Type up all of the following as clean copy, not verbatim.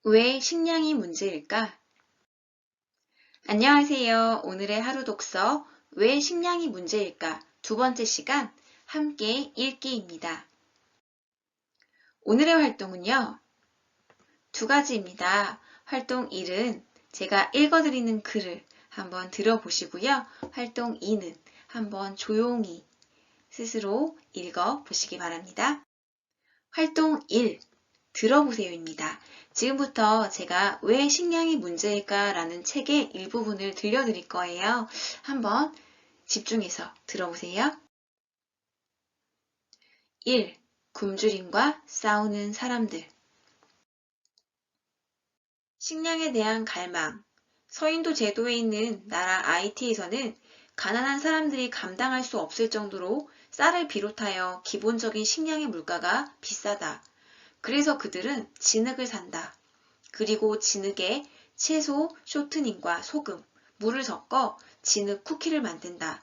왜 식량이 문제일까? 안녕하세요. 오늘의 하루 독서 왜 식량이 문제일까? 두 번째 시간 함께 읽기입니다. 오늘의 활동은요. 두 가지입니다. 활동 1은 제가 읽어드리는 글을 한번 들어보시고요. 활동 2는 한번 조용히 스스로 읽어보시기 바랍니다. 활동 1. 들어보세요입니다. 지금부터 제가 왜 식량이 문제일까 라는 책의 일부분을 들려드릴 거예요. 한번 집중해서 들어보세요. 1. 굶주림과 싸우는 사람들. 식량에 대한 갈망. 서인도 제도에 있는 나라 IT에서는 가난한 사람들이 감당할 수 없을 정도로 쌀을 비롯하여 기본적인 식량의 물가가 비싸다. 그래서 그들은 진흙을 산다. 그리고 진흙에 채소, 쇼트닝과 소금, 물을 섞어 진흙 쿠키를 만든다.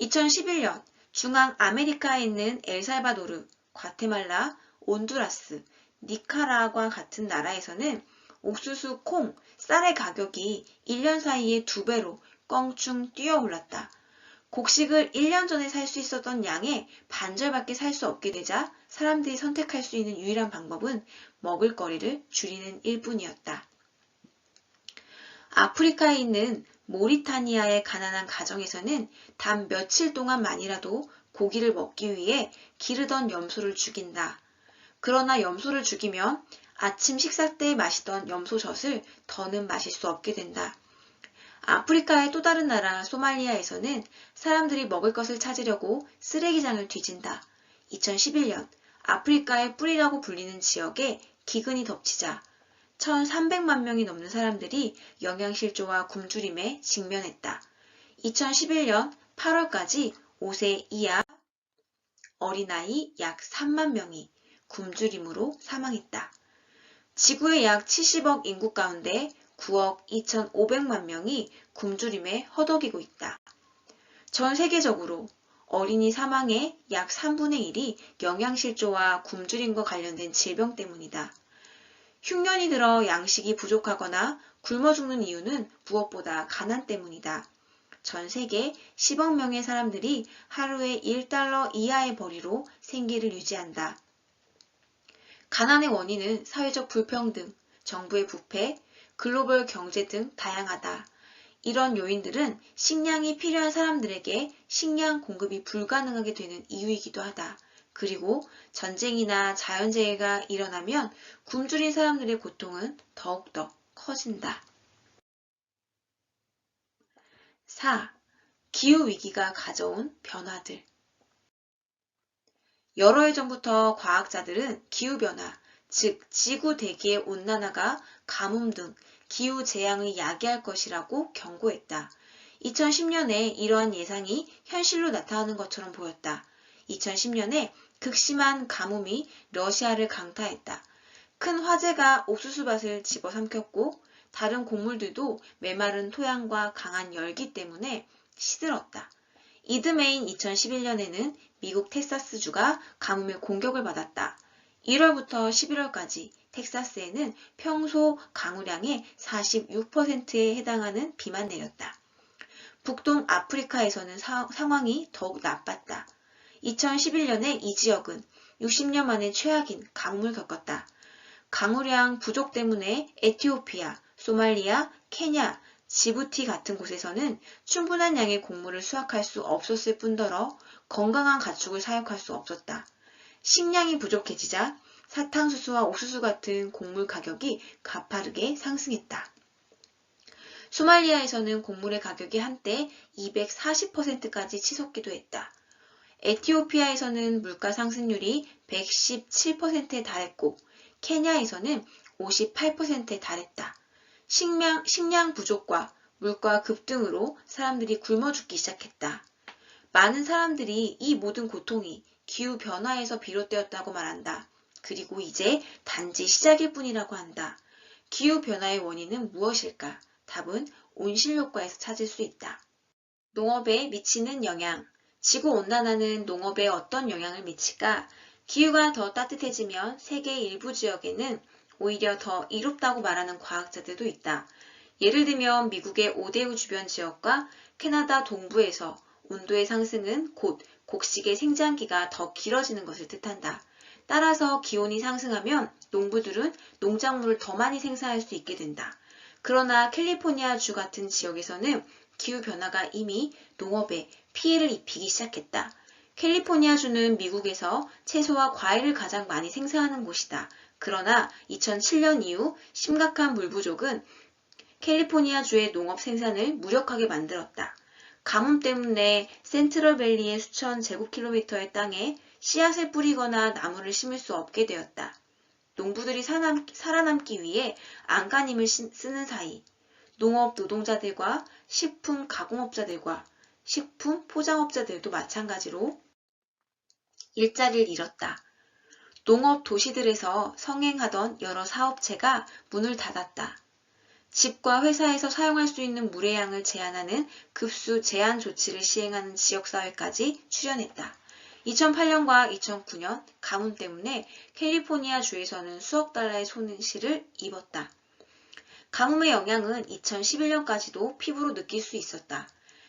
2011년 중앙 아메리카에 있는 엘살바도르, 과테말라, 온두라스, 니카라과 같은 나라에서는 옥수수, 콩, 쌀의 가격이 1년 사이에 2배로 껑충 뛰어올랐다. 곡식을 1년 전에 살 수 있었던 양의 반절밖에 살 수 없게 되자 사람들이 선택할 수 있는 유일한 방법은 먹을거리를 줄이는 일뿐이었다. 아프리카에 있는 모리타니아의 가난한 가정에서는 단 며칠 동안만이라도 고기를 먹기 위해 기르던 염소를 죽인다. 그러나 염소를 죽이면 아침 식사 때 마시던 염소젖을 더는 마실 수 없게 된다. 아프리카의 또 다른 나라 소말리아에서는 사람들이 먹을 것을 찾으려고 쓰레기장을 뒤진다. 2011년 아프리카의 뿌리라고 불리는 지역에 기근이 덮치자 1,300만 명이 넘는 사람들이 영양실조와 굶주림에 직면했다. 2011년 8월까지 5세 이하 어린아이 약 3만 명이 굶주림으로 사망했다. 지구의 약 70억 인구 가운데 9억 2,500만 명이 굶주림에 허덕이고 있다. 전 세계적으로 어린이 사망의 약 3분의 1이 영양실조와 굶주림과 관련된 질병 때문이다. 흉년이 들어 양식이 부족하거나 굶어 죽는 이유는 무엇보다 가난 때문이다. 전 세계 10억 명의 사람들이 하루에 1달러 이하의 벌이로 생계를 유지한다. 가난의 원인은 사회적 불평등, 정부의 부패, 글로벌 경제 등 다양하다. 이런 요인들은 식량이 필요한 사람들에게 식량 공급이 불가능하게 되는 이유이기도 하다. 그리고 전쟁이나 자연재해가 일어나면 굶주린 사람들의 고통은 더욱더 커진다. 4. 기후위기가 가져온 변화들. 여러 해 전부터 과학자들은 기후변화, 즉 지구 대기의 온난화가 가뭄 등 기후재앙을 야기할 것이라고 경고했다. 2010년에 이러한 예상이 현실로 나타나는 것처럼 보였다. 2010년에 극심한 가뭄이 러시아를 강타했다. 큰 화재가 옥수수밭을 집어삼켰고 다른 곡물들도 메마른 토양과 강한 열기 때문에 시들었다. 이듬해인 2011년에는 미국 텍사스주가 가뭄의 공격을 받았다. 1월부터 11월까지 텍사스에는 평소 강우량의 46%에 해당하는 비만 내렸다. 북동 아프리카에서는 상황이 더욱 나빴다. 2011년에 이 지역은 60년 만에 최악인 가뭄을 겪었다. 강우량 부족 때문에 에티오피아, 소말리아, 케냐, 지부티 같은 곳에서는 충분한 양의 곡물을 수확할 수 없었을 뿐더러 건강한 가축을 사육할 수 없었다. 식량이 부족해지자 사탕수수와 옥수수 같은 곡물 가격이 가파르게 상승했다. 소말리아에서는 곡물의 가격이 한때 240%까지 치솟기도 했다. 에티오피아에서는 물가 상승률이 117%에 달했고 케냐에서는 58%에 달했다. 식량 부족과 물가 급등으로 사람들이 굶어 죽기 시작했다. 많은 사람들이 이 모든 고통이 기후변화에서 비롯되었다고 말한다. 그리고 이제 단지 시작일 뿐이라고 한다. 기후변화의 원인은 무엇일까? 답은 온실효과에서 찾을 수 있다. 농업에 미치는 영향. 지구온난화는 농업에 어떤 영향을 미칠까? 기후가 더 따뜻해지면 세계 일부 지역에는 오히려 더 이롭다고 말하는 과학자들도 있다. 예를 들면 미국의 오데우 주변 지역과 캐나다 동부에서 온도의 상승은 곧 곡식의 생장기가 더 길어지는 것을 뜻한다. 따라서 기온이 상승하면 농부들은 농작물을 더 많이 생산할 수 있게 된다. 그러나 캘리포니아 주 같은 지역에서는 기후변화가 이미 농업에 피해를 입히기 시작했다. 캘리포니아 주는 미국에서 채소와 과일을 가장 많이 생산하는 곳이다. 그러나 2007년 이후 심각한 물 부족은 캘리포니아 주의 농업 생산을 무력하게 만들었다. 가뭄 때문에 센트럴밸리의 수천 제곱킬로미터의 땅에 씨앗을 뿌리거나 나무를 심을 수 없게 되었다. 농부들이 살아남기 위해 안간힘을 쓰는 사이 농업 노동자들과 식품 가공업자들과 식품 포장업자들도 마찬가지로 일자리를 잃었다. 농업 도시들에서 성행하던 여러 사업체가 문을 닫았다. 집과 회사에서 사용할 수 있는 물의 양을 제한하는 급수 제한 조치를 시행하는 지역사회까지 출현했다. 2008년과 2009년 가뭄 때문에 캘리포니아 주에서는 수억 달러의 손실을 입었다. 가뭄의 영향은 2011년까지도 피부로 느낄 수 있었다.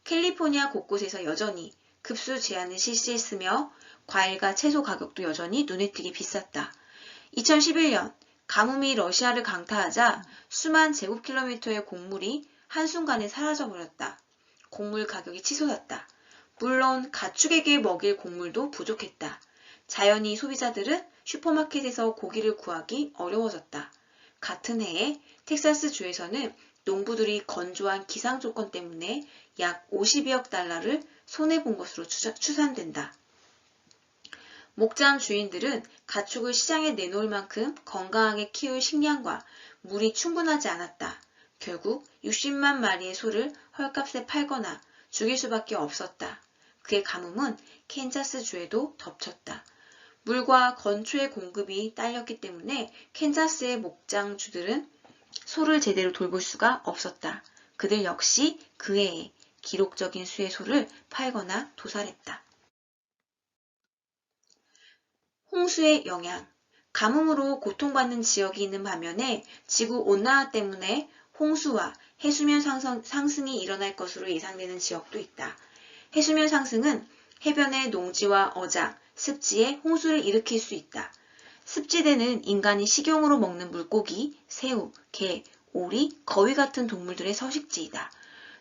캘리포니아 곳곳에서 여전히 급수 제한을 실시했으며 과일과 채소 가격도 여전히 눈에 띄게 비쌌다. 2011년 가뭄이 러시아를 강타하자 수만 제곱킬로미터의 곡물이 한순간에 사라져버렸다. 곡물 가격이 치솟았다. 물론 가축에게 먹일 곡물도 부족했다. 자연히 소비자들은 슈퍼마켓에서 고기를 구하기 어려워졌다. 같은 해에 텍사스 주에서는 농부들이 건조한 기상 조건 때문에 약 52억 달러를 손해본 것으로 추산된다. 목장 주인들은 가축을 시장에 내놓을 만큼 건강하게 키울 식량과 물이 충분하지 않았다. 결국 60만 마리의 소를 헐값에 팔거나 죽일 수밖에 없었다. 그의 가뭄은 캔자스 주에도 덮쳤다. 물과 건초의 공급이 딸렸기 때문에 캔자스의 목장주들은 소를 제대로 돌볼 수가 없었다. 그들 역시 그 해에 기록적인 수의 소를 팔거나 도살했다. 홍수의 영향. 가뭄으로 고통받는 지역이 있는 반면에 지구온난화 때문에 홍수와 해수면 상승이 일어날 것으로 예상되는 지역도 있다. 해수면 상승은 해변의 농지와 어장, 습지에 홍수를 일으킬 수 있다. 습지대는 인간이 식용으로 먹는 물고기, 새우, 게, 오리, 거위 같은 동물들의 서식지이다.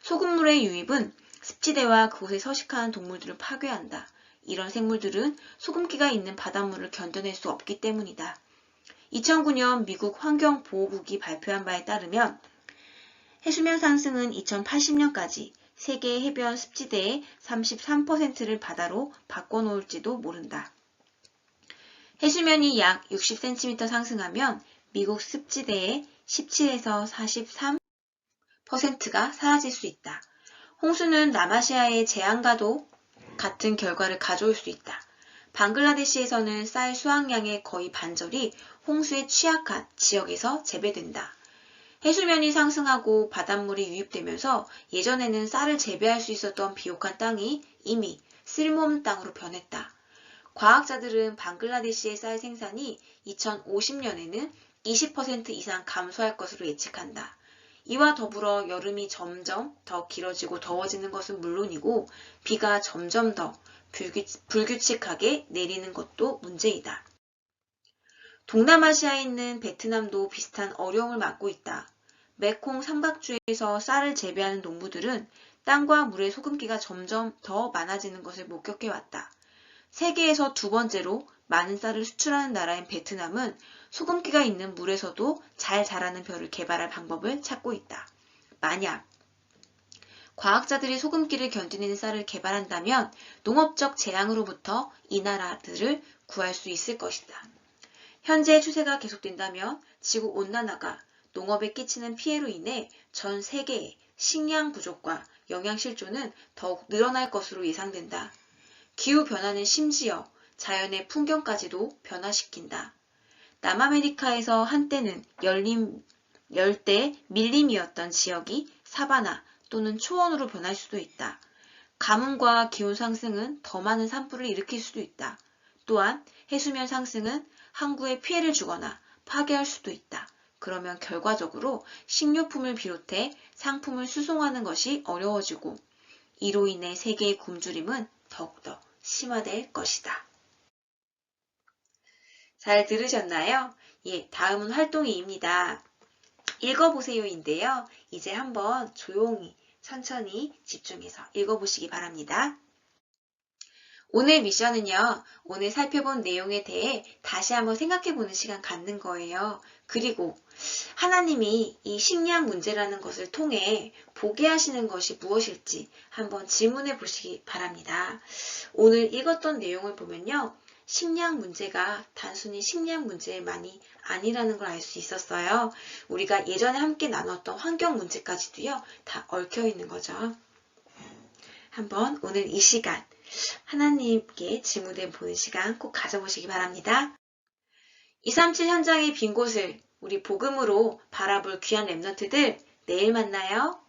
소금물의 유입은 습지대와 그곳에 서식하는 동물들을 파괴한다. 이런 생물들은 소금기가 있는 바닷물을 견뎌낼 수 없기 때문이다. 2009년 미국 환경보호국이 발표한 바에 따르면 해수면 상승은 2080년까지 세계 해변 습지대의 33%를 바다로 바꿔놓을지도 모른다. 해수면이 약 60cm 상승하면 미국 습지대의 17에서 43%가 사라질 수 있다. 홍수는 남아시아의 재앙과도 같은 결과를 가져올 수 있다. 방글라데시에서는 쌀 수확량의 거의 반절이 홍수에 취약한 지역에서 재배된다. 해수면이 상승하고 바닷물이 유입되면서 예전에는 쌀을 재배할 수 있었던 비옥한 땅이 이미 쓸모없는 땅으로 변했다. 과학자들은 방글라데시의 쌀 생산이 2050년에는 20% 이상 감소할 것으로 예측한다. 이와 더불어 여름이 점점 더 길어지고 더워지는 것은 물론이고 비가 점점 더 불규칙하게 내리는 것도 문제이다. 동남아시아에 있는 베트남도 비슷한 어려움을 맞고 있다. 메콩 삼각주에서 쌀을 재배하는 농부들은 땅과 물의 소금기가 점점 더 많아지는 것을 목격해왔다. 세계에서 두 번째로 많은 쌀을 수출하는 나라인 베트남은 소금기가 있는 물에서도 잘 자라는 벼를 개발할 방법을 찾고 있다. 만약 과학자들이 소금기를 견디는 쌀을 개발한다면 농업적 재앙으로부터 이 나라들을 구할 수 있을 것이다. 현재의 추세가 계속된다면 지구온난화가 농업에 끼치는 피해로 인해 전 세계의 식량 부족과 영양 실조는 더욱 늘어날 것으로 예상된다. 기후변화는 심지어 자연의 풍경까지도 변화시킨다. 남아메리카에서 한때는 열대 밀림이었던 지역이 사바나 또는 초원으로 변할 수도 있다. 가뭄과 기온 상승은 더 많은 산불을 일으킬 수도 있다. 또한 해수면 상승은 항구에 피해를 주거나 파괴할 수도 있다. 그러면 결과적으로 식료품을 비롯해 상품을 수송하는 것이 어려워지고 이로 인해 세계의 굶주림은 더욱더 심화될 것이다. 잘 들으셨나요? 예, 다음은 활동이입니다. 읽어보세요인데요. 이제 한번 조용히 천천히 집중해서 읽어보시기 바랍니다. 오늘 미션은요, 오늘 살펴본 내용에 대해 다시 한번 생각해보는 시간 갖는 거예요. 그리고 하나님이 이 식량 문제라는 것을 통해 보게 하시는 것이 무엇일지 한번 질문해 보시기 바랍니다. 오늘 읽었던 내용을 보면요, 식량 문제가 단순히 식량 문제만이 아니라는 걸 알 수 있었어요. 우리가 예전에 함께 나눴던 환경 문제까지도요, 다 얽혀 있는 거죠. 한번 오늘 이 시간 하나님께 질문해 보는 시간 꼭 가져보시기 바랍니다. 237 현장의 빈 곳을 우리 복음으로 바라볼 귀한 랩런트들 내일 만나요.